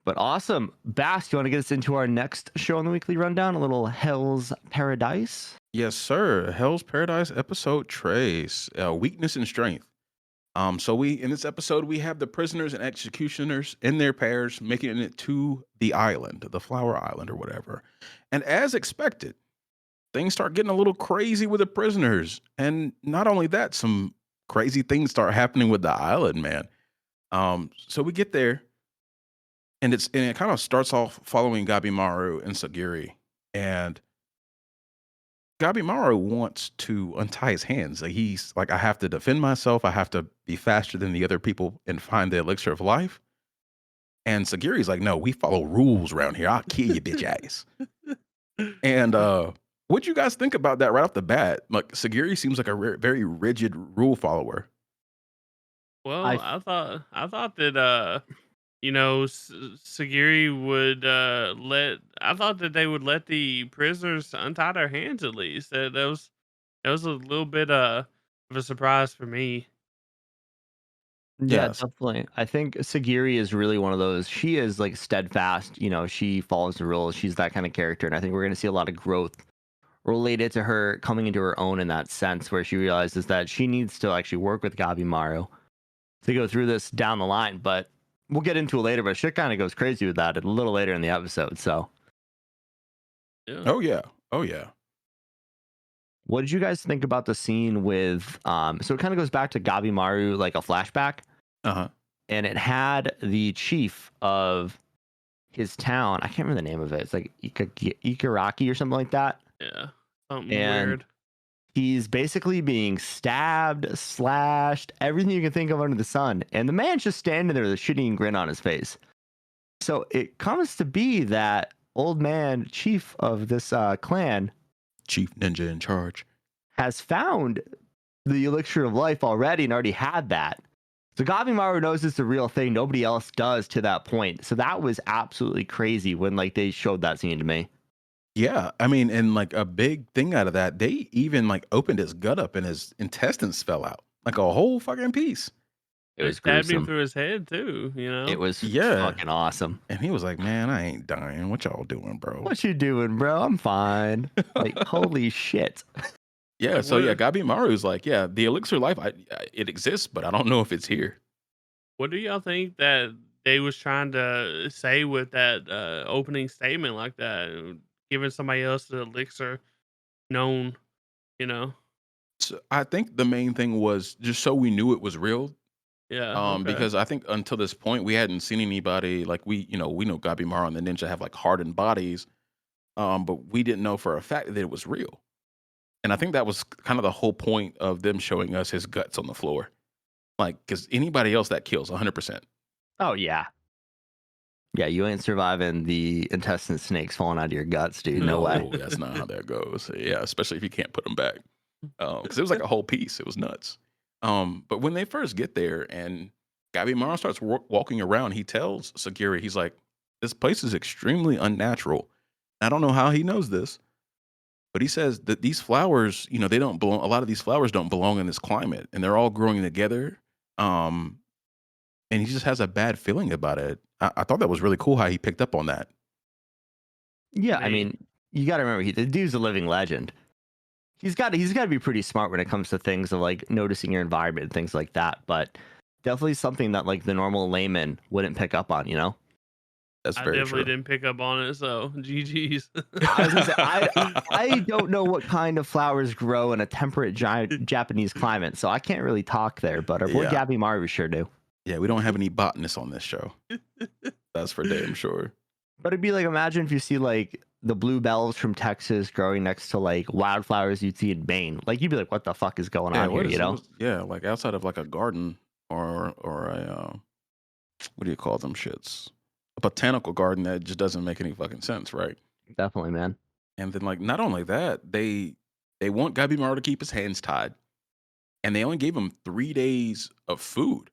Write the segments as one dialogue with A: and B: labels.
A: But awesome. Bass, you want to get us into our next show on the weekly rundown? A little Hell's Paradise?
B: Yes, sir. Hell's Paradise episode trace weakness and strength. So we in this episode we have the prisoners and executioners in their pairs making it to the island, the Flower Island or whatever. And as expected, things start getting a little crazy with the prisoners. And not only that, some crazy things start happening with the island, man. So we get there and it kind of starts off following Gabimaru and Sagiri. And Gabimaru wants to untie his hands. Like he's like, I have to defend myself. I have to be faster than the other people and find the elixir of life. And Sagiri's like, no, we follow rules around here. I'll kill you, bitch ass. And what you guys think about that right off the bat? Like Sagiri seems like a very rigid rule follower.
A: I
C: Well, I thought that Sagiri would let. I thought that they would let the prisoners untie their hands at least. That was a little bit of a surprise for me.
A: Yeah,
B: Yes.
A: definitely. I think Sagiri is really one of those. She is like steadfast. She follows the rules. She's that kind of character, and I think we're going to see a lot of growth related to her coming into her own in that sense, where she realizes that she needs to actually work with Gabimaru to go through this down the line. But we'll get into it later. But shit kind of goes crazy with that a little later in the episode. So,
C: Yeah.
B: Oh yeah. Oh yeah.
A: what did you guys think about the scene with? So it kind of goes back to Gabimaru, like a flashback,
B: Uh-huh.
A: and it had the chief of his town. I can't remember the name of it. It's like Ikaraki or something like that.
C: Yeah. Something
A: And
C: weird.
A: he's basically being stabbed, slashed, everything you can think of under the sun. And the man's just standing there with a shitty grin on his face. So it comes to be that old man, chief of this clan,
B: Chief ninja in charge.
A: has found the elixir of life already and already had that. So Gabimaru knows it's the real thing. Nobody else does to that point. So that was absolutely crazy when like they showed that scene to me.
B: Yeah, I mean, and like a big thing out of that, they even like opened his gut up and his intestines fell out, like a whole fucking piece.
A: It
C: They
A: was
C: stabbed him
A: gruesome.
C: through his head too.
A: It was
B: Yeah,
A: fucking awesome.
B: and he was like, "Man, I ain't dying. What y'all doing, bro?"
A: What you doing, bro? I'm fine. Like, holy shit.
B: Yeah,
C: Like
B: so yeah,
C: what?
B: Gabi Maru's like, yeah, the elixir of life, it exists, but I don't know if it's here.
C: What do y'all think that they was trying to say with that opening statement like that, giving somebody else the elixir known? You know?
B: So I think the main thing was just so we knew it was real.
C: Yeah. Okay.
B: Because I think until this point we hadn't seen anybody like we know Gabi Maru and the ninja have like hardened bodies, but we didn't know for a fact that it was real. And I think that was kind of the whole point of them showing us his guts on the floor. Like, because anybody else that kills 100%.
A: Oh, yeah. Yeah, you ain't surviving the intestine snakes falling out of your guts, dude. No way.
B: No, that's not how that goes. Yeah, especially if you can't put them back. Because it was like a whole piece. It was nuts. But when they first get there and Gabi Mara starts walking around, he tells Sagiri, he's like, this place is extremely unnatural. I don't know how he knows this, but he says that these flowers, they don't belong. A lot of these flowers don't belong in this climate, and they're all growing together. Um, and he just has a bad feeling about it. I thought that was really cool how he picked up on that.
A: Yeah, I
C: Man,
A: mean, you got to remember, the dude's a living legend. He's got to be pretty smart when it comes to things of like noticing your environment and things like that. But definitely something that like the normal layman wouldn't pick up on.
B: That's
C: I
B: very
C: definitely
B: true.
C: didn't pick up on it. So GG's.
A: I was gonna say I don't know what kind of flowers grow in a temperate Japanese climate, so I can't really talk there. But our boy
B: Yeah.
A: Gabby Maru sure do.
B: Yeah, we don't have any botanists on this show. That's for damn sure.
A: But it'd be like, imagine if you see like the bluebells from Texas growing next to like wildflowers you'd see in Maine. Like you'd be like, what the fuck is going
B: Yeah,
A: on here?
B: yeah, like outside of like a garden or a what do you call them shits? A botanical garden that just doesn't make any fucking sense, right?
A: Definitely, man.
B: And then like not only that, they want Gabimaru to keep his hands tied, and they only gave him 3 days of food.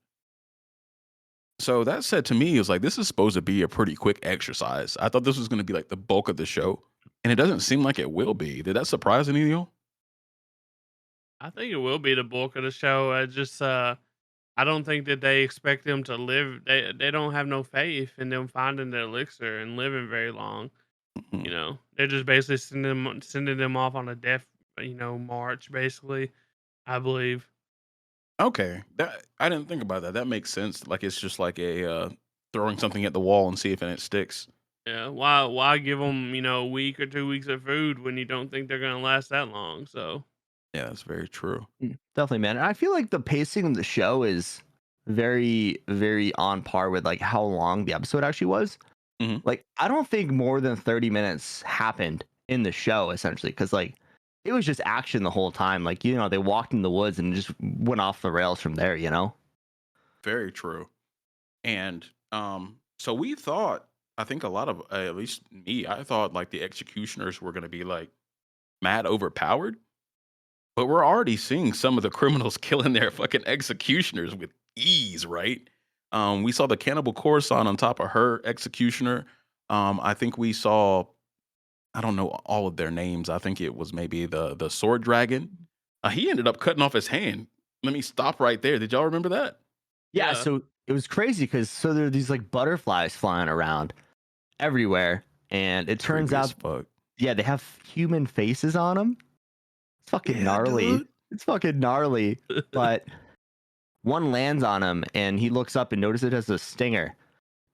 B: So that said to me, it was like this is supposed to be a pretty quick exercise. I thought this was going to be like the bulk of the show, and it doesn't seem like it will be. Did that surprise any of you?
C: I think it will be the bulk of the show. I just I don't think that they expect them to live. They don't have no faith in them finding the elixir and living very long.
B: Mhm.
C: They're just basically sending them off on a death, march. Basically, I believe.
B: Okay, that I didn't think about that. That makes sense. Like it's just like throwing something at the wall and see if it sticks.
C: Yeah. Why give them a week or 2 weeks of food when you don't think they're gonna last that long? So
B: Yeah, that's very true.
A: Definitely, man. And I feel like the pacing of the show is very, very on par with like how long the episode actually was.
B: Mhm.
A: Like, I don't think more than 30 minutes happened in the show, essentially, because like it was just action the whole time. Like, they walked in the woods and just went off the rails from there.
B: Very true. And so we thought, I think a lot of at least me, I thought like the executioners were going to be like mad overpowered, but we're already seeing some of the criminals killing their fucking executioners with ease, right? We saw the cannibal Coruscant on top of her executioner. I think we saw, I don't know all of their names. I think it was maybe the sword dragon. He ended up cutting off his hand. Let me stop right there. Did y'all remember that?
A: Yeah,
C: yeah,
A: so it was crazy because there are these like butterflies flying around everywhere, and it turns
B: Creepy as
A: out,
B: fuck.
A: yeah, they have human faces on them. It's fucking
B: Yeah,
A: gnarly.
B: dude.
A: It's fucking gnarly. But one lands on him, and he looks up and notices it has a stinger.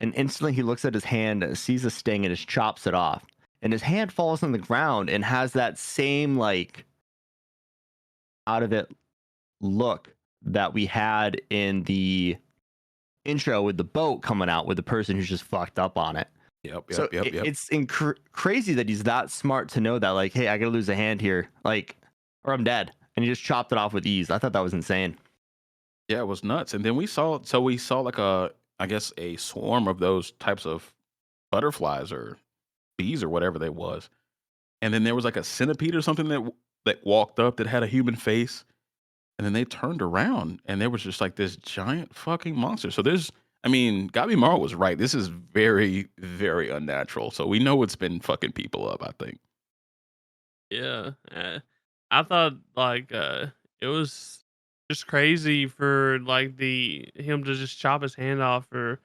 A: And instantly, he looks at his hand, sees a sting, and just chops it off. And his hand falls on the ground and has that same like out of it look that we had in the intro with the boat coming out with the person who's just fucked up on it.
B: Yep,
A: So
B: yep, yep, yep.
A: it's crazy that he's that smart to know that, like, hey, I gotta lose a hand here, like, or I'm dead, and he just chopped it off with ease. I thought that was insane.
B: Yeah, it was nuts. And then we saw like I guess a swarm of those types of butterflies or bees or whatever they was. And then there was like a centipede or something that walked up that had a human face. And then they turned around and there was just like this giant fucking monster. So I mean, Gabi Mara was right. This is very, very unnatural. So we know it's been fucking people up, I think.
C: yeah. I thought like it was just crazy for like the him to just chop his hand off. Or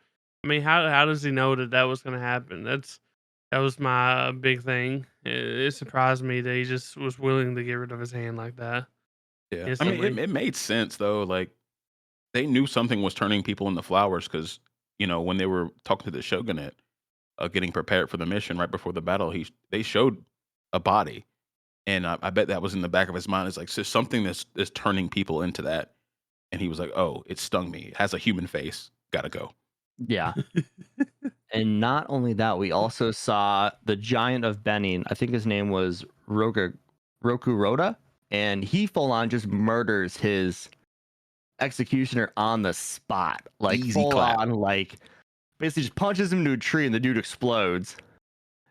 C: I mean, how does he know that was gonna happen? That was my big thing. It surprised me that he just was willing to get rid of his hand like that
B: Yeah. I mean, it,
C: instantly.
B: it made sense though. Like they knew something was turning people into flowers because, when they were talking to the shogunate, getting prepared for the mission right before the battle, they showed a body, and I bet that was in the back of his mind. It's like so something that's turning people into that, and he was like, "Oh, it stung me. It has a human face. Gotta go."
A: Yeah, and not only that, we also saw the giant of Benin. I think his name was Rokuroda, and he full on just murders his executioner on the spot, like
B: Easy
A: full
B: clap.
A: on, like basically just punches him into a tree, and the dude explodes.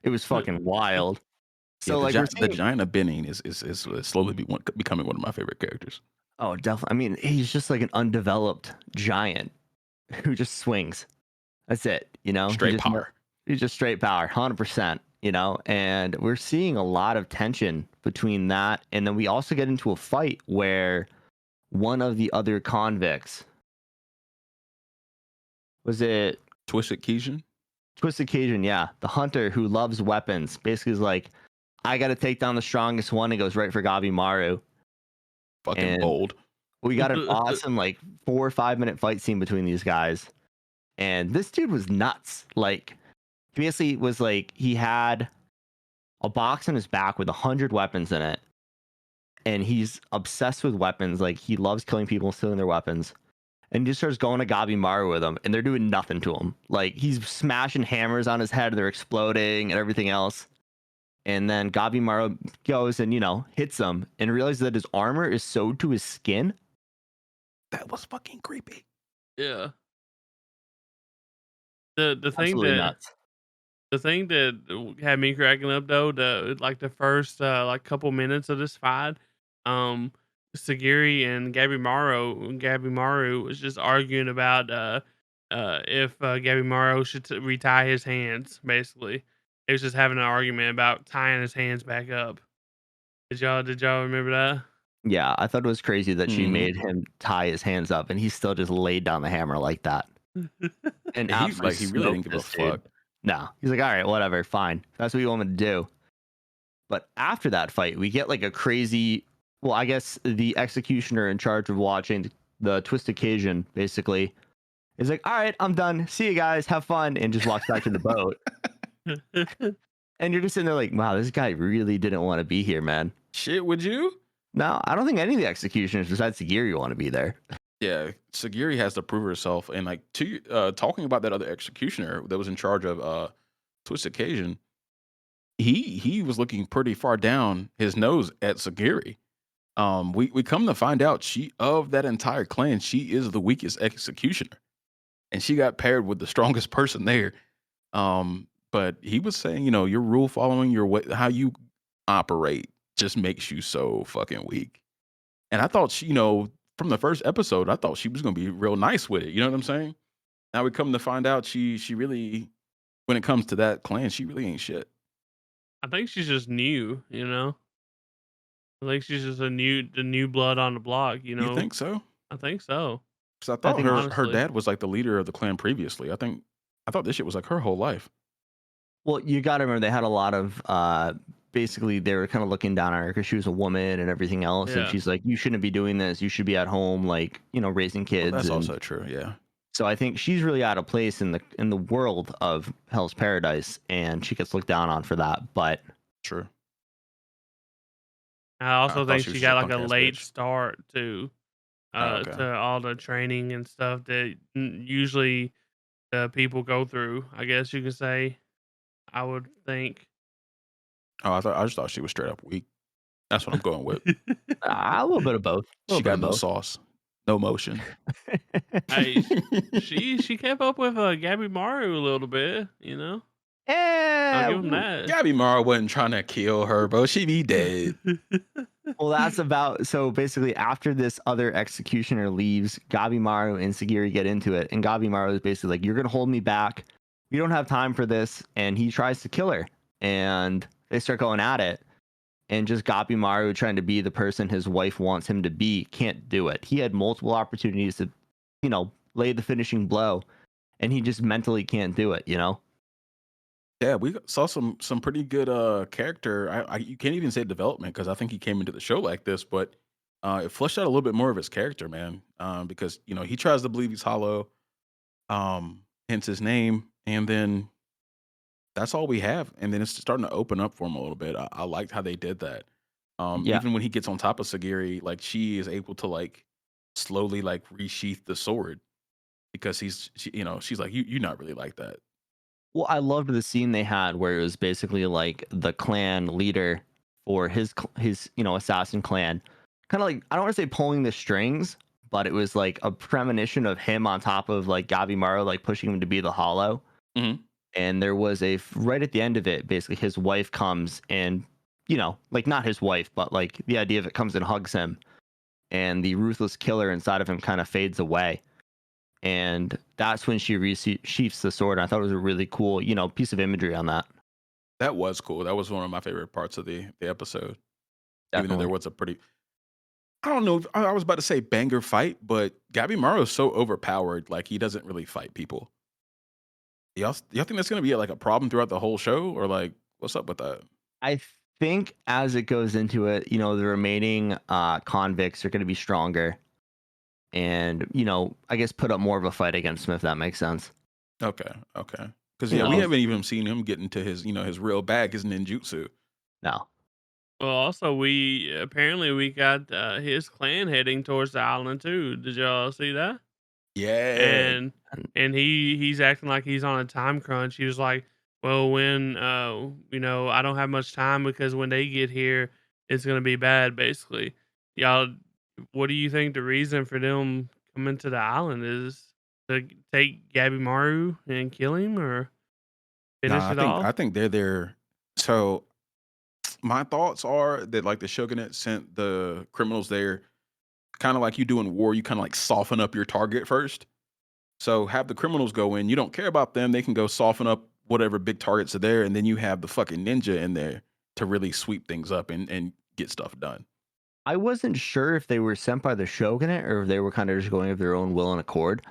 A: It was fucking wild.
B: Yeah,
A: So like we're
B: the
A: seeing,
B: giant of Benin is slowly becoming one of my favorite characters.
A: oh, definitely. I mean, he's just like an undeveloped giant who just swings. That's it.
B: Straight power.
A: He's just straight power, 100%. And we're seeing a lot of tension between that, and then we also get into a fight where one of the other convicts, was it
B: Twisted Keishan,
A: Twisted Cajun? Yeah, the hunter who loves weapons, basically is like, I got to take down the strongest one. He goes right for Gabi Maru,
B: fucking
A: and
B: bold.
A: we got an awesome like 4 or 5 minute fight scene between these guys. And this dude was nuts. Like, he basically was like, he had a box on his back with 100 weapons in it, and he's obsessed with weapons. Like, he loves killing people and stealing their weapons. And he just starts going to Gabi Maru with them, and they're doing nothing to him. Like, he's smashing hammers on his head, they're exploding and everything else. And then Gabi Maru goes and, hits him and realizes that his armor is sewed to his skin.
B: That was fucking creepy.
C: Yeah. The thing
A: Absolutely
C: that
A: nuts.
C: The thing that had me cracking up though, the first like couple minutes of this fight, um, Sagiri and Gabby Maru was just arguing about if Gabby Maru should retie his hands. Basically, they was just having an argument about tying his hands back up. Did y'all remember that?
A: Yeah, I thought it was crazy that she
B: Mhm.
A: made him tie his hands up, and he still just laid down the hammer like that and
B: And he
A: absolutely
B: like, he really
A: smoked
B: didn't give a
A: this dude.
B: fuck.
A: No, he's like, all right, whatever, fine. That's what you want me to do. But after that fight, we get like a crazy. Well, I guess the executioner in charge of watching the Twist Occasion basically is like, all right, I'm done. See you guys. Have fun. And just walks back to the boat. And you're just sitting there like, wow, this guy really didn't want to be here, man.
B: Shit, would you?
A: No, I don't think any of the executioners besides Sagiri want to be there.
B: Yeah, Sagiri has to prove herself, and like talking about that other executioner that was in charge of Twist Occasion, he was looking pretty far down his nose at Sagiri. We come to find out she of that entire clan, she is the weakest executioner, and she got paired with the strongest person there. But he was saying, your rule following, your way, how you operate, just makes you so fucking weak. And I thought she, from the first episode, I thought she was gonna be real nice with it. You know what I'm saying? Now we come to find out she really, when it comes to that clan, she really ain't shit.
C: I think she's just new, you know? I think she's just the new blood on the block, you
B: You
C: know?
B: think so?
C: I think so,
B: Because I
A: I
B: thought
A: think
B: her
C: honestly.
B: dad was like the leader of the clan previously. I thought this shit was like her whole life.
A: well, you got to remember they had a lot of basically they were kind of looking down on her because she was a woman and everything else, and
C: Yeah.
A: she's like, you shouldn't be doing this. You should be at home, like raising
B: Well,
A: kids.
B: that's
A: And
B: also true. Yeah,
A: so I think she's really out of place in the world of Hell's Paradise, and she gets looked down on for that. But
B: true.
C: I
B: I
C: also
B: thought
C: think
B: she was
C: she
B: just a
C: got like
B: punk
C: a
B: ass
C: late
B: bitch.
C: start
B: Oh, okay.
C: to all the training and stuff that usually people go through. I guess you could say. I would think.
B: Oh, I just thought she was straight up weak. That's what I'm going with.
A: a little bit of both, a little
B: She
A: bit
B: got
A: of
B: no
A: both.
B: sauce, no motion.
C: Hey, she kept up with Gabby Maru a little bit. You know, I'll
A: Yeah,
C: give him that.
B: Gabby Mara wasn't trying to kill her, bro. She be dead.
A: well, that's about so basically after this other executioner leaves, Gabimaru and Sagiri get into it, and Gabimaru is basically like, "You're gonna hold me back. We don't have time for this," and he tries to kill her, and they start going at it. And just Gabimaru trying to be the person his wife wants him to be can't do it. He had multiple opportunities to, lay the finishing blow, and he just mentally can't do it.
B: Yeah, we saw some pretty good character. You can't even say development because I think he came into the show like this, but it fleshed out a little bit more of his character, man. Because he tries to believe he's hollow, hence his name, and then that's all we have. And then it's starting to open up for him a little bit. I liked how they did that.
A: Yeah.
B: Even when he gets on top of Sagiri, like she is able to like slowly like resheath the sword because she's like you're not really like that.
A: Well, I loved the scene they had where it was basically like the clan leader for his assassin clan, kind of like I don't want to say pulling the strings, but it was like a premonition of him on top of like Gabimaru, like pushing him to be the Hollow.
B: Hmm.
A: And there was right at the end of it, basically his wife comes and like not his wife, but like the idea of it comes and hugs him, and the ruthless killer inside of him kind of fades away, and that's when she sheaths the sword. And I thought it was a really cool, piece of imagery on that.
B: That was cool. That was one of my favorite parts of the episode. Even though there
A: Definitely.
B: was a pretty, I don't know, I was about to say banger fight, but Gabby Morrow is so overpowered, like he doesn't really fight people. Y'all think that's gonna be like a problem throughout the whole show, or like what's up with that?
A: I think as it goes into it, the remaining convicts are going to be stronger, and I guess put up more of a fight against Smith. That makes sense.
B: Okay, okay, because
A: You
B: yeah, we
A: know,
C: Also,
B: haven't even seen him get into his his real bag, his ninjutsu.
A: no.
C: well, also we apparently we got his clan heading towards the island too. Did y'all see that?
B: Yeah.
C: And he's acting like he's on a time crunch. He was like, "Well, when I don't have much time because when they get here, it's gonna be bad." Basically, y'all, what do you think the reason for them coming to the island is? To take Gabby Maru and kill him or finish
B: Nah,
C: it off?
B: I think they're there. So my thoughts are that like the shogunate sent the criminals there, kind of like you do in war. You kind of like soften up your target first. So have the criminals go in. You don't care about them. They can go soften up whatever big targets are there, and then you have the fucking ninja in there to really sweep things up and get stuff done.
A: I wasn't sure if they were sent by the shogunate or if they were kind of just going of their own will and accord.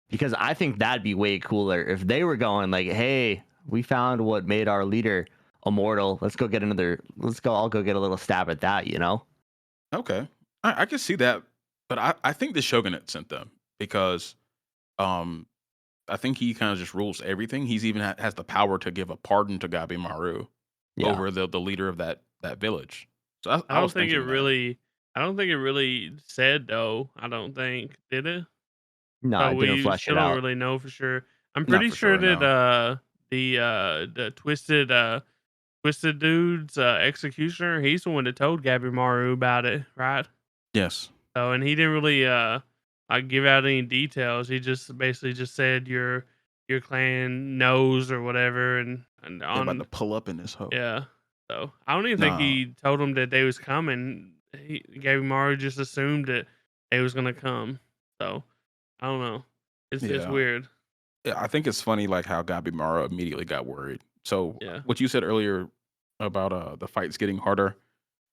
A: Because I think that'd be way cooler if they were going like, "Hey, we found what made our leader immortal. Let's go get another. Let's go. I'll go get a little stab at that." You know?
B: Okay, I can see that, but I think the shogunate sent them because um I think he kind of just rules everything. He's even has the power to give a pardon to Gabimaru
A: Yeah.
B: over the leader of that village. So I,
C: I
B: I
C: don't
B: was
C: think it
B: thinking that.
C: really. I don't think it really said though. I don't think did it.
A: No,
C: So
A: I didn't
C: we
A: flesh
C: still
A: it
C: don't
A: out.
C: really know for sure. I'm
B: Not
C: pretty
B: for
C: sure
B: sure,
C: that
B: no.
C: the twisted dude's executioner, he's the one that told Gabimaru about it, right?
B: Yes,
C: So and he didn't really like give out any details. He just basically just said your clan knows or whatever and
B: they about to
C: on
B: pull up in this hole.
C: yeah. So I don't even think
B: Nah,
C: he told him that they was coming. Gabimaru just assumed that they was gonna come. So I don't know. It's
B: yeah,
C: weird.
B: yeah. I think it's funny like how Gabimaru immediately got worried. So
C: Yeah.
B: what you said earlier about the fights getting harder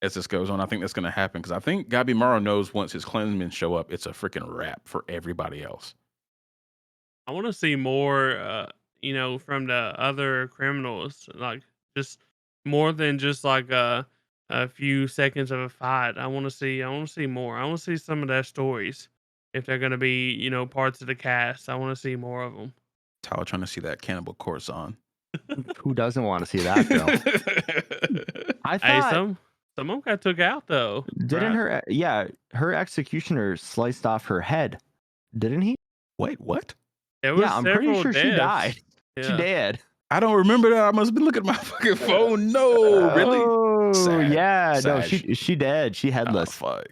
B: as this goes on, I think that's going to happen because I think Gabimaru knows once his clansmen show up, it's a freaking wrap for everybody else.
C: I want to see more, from the other criminals, like just more than just like a few seconds of a fight. I want to see more. I want to see some of their stories. If they're gonna be, parts of the cast, I want to see more of them.
B: Tyler trying to see that cannibal corpse on.
A: Who doesn't want to see that though? I
C: Hey,
A: thought
C: some of them got took out though,
A: didn't
C: right?
A: her? Yeah, her executioner sliced off her head, didn't he?
B: Wait, what?
C: There
A: Yeah,
C: was
A: I'm pretty
C: several
A: sure she died.
C: deaths.
A: She
C: Yeah.
A: did.
B: I don't remember that. I must have been looking at my fucking phone. No, really?
A: Oh
B: Sad.
A: yeah, no,
B: Sad.
A: she dead. She
B: Oh,
A: headless.
B: fuck.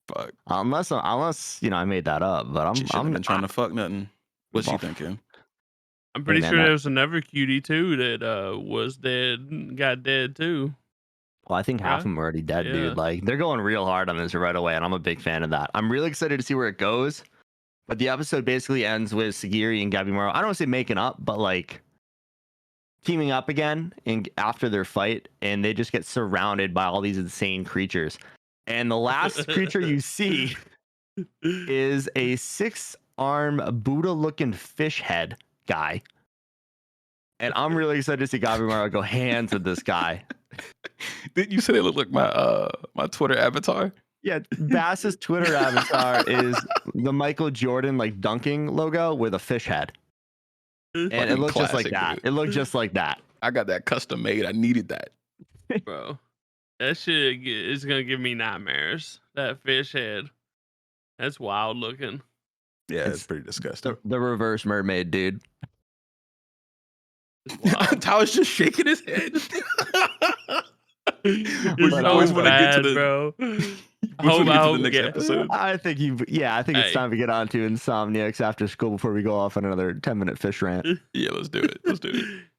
B: Fuck.
A: Unless I made that up, but
B: She shouldn't have been trying to fuck nothing. What's she
A: well,
B: thinking?
C: I'm
A: hey
C: pretty
A: man,
C: sure there was another cutie too that was dead, got dead too,
A: well, I think half of
C: right?
A: them are already dead, dude.
C: Yeah.
A: Like they're going real hard on this right away, and I'm a big fan of that. I'm really excited to see where it goes. But the episode basically ends with Sagiri and Gabimaru. I don't want to say making up, but like teaming up again and after their fight, and they just get surrounded by all these insane creatures. And the last creature you see is a 6-arm Buddha-looking fish head guy. And I'm really excited to see Gabimaru go hands with this guy.
B: Didn't you say they look like my Twitter avatar?
A: Yeah, Bass's Twitter avatar is the Michael Jordan like dunking logo with a fish head. And it
B: Fucking
A: looked just like
B: classic,
A: that.
B: dude.
A: It looked just like that.
B: I got that custom made. I needed that.
C: Bro, that shit is gonna give me nightmares. That fish head, that's wild looking.
B: Yeah, it's
A: It's
B: pretty disgusting.
A: the reverse mermaid, dude.
C: It's wild.
B: Tyler's just shaking his head.
C: It's
A: But
C: so
B: boys want to get to
C: bad,
B: the
C: bro.
B: boys want to get to the
C: We
B: next
C: get.
B: episode.
A: I think I think it's
C: Hey,
A: time to get on to Insomniacs after school before we go off on another 10-minute fish rant.
B: Yeah, let's do it. Let's do it.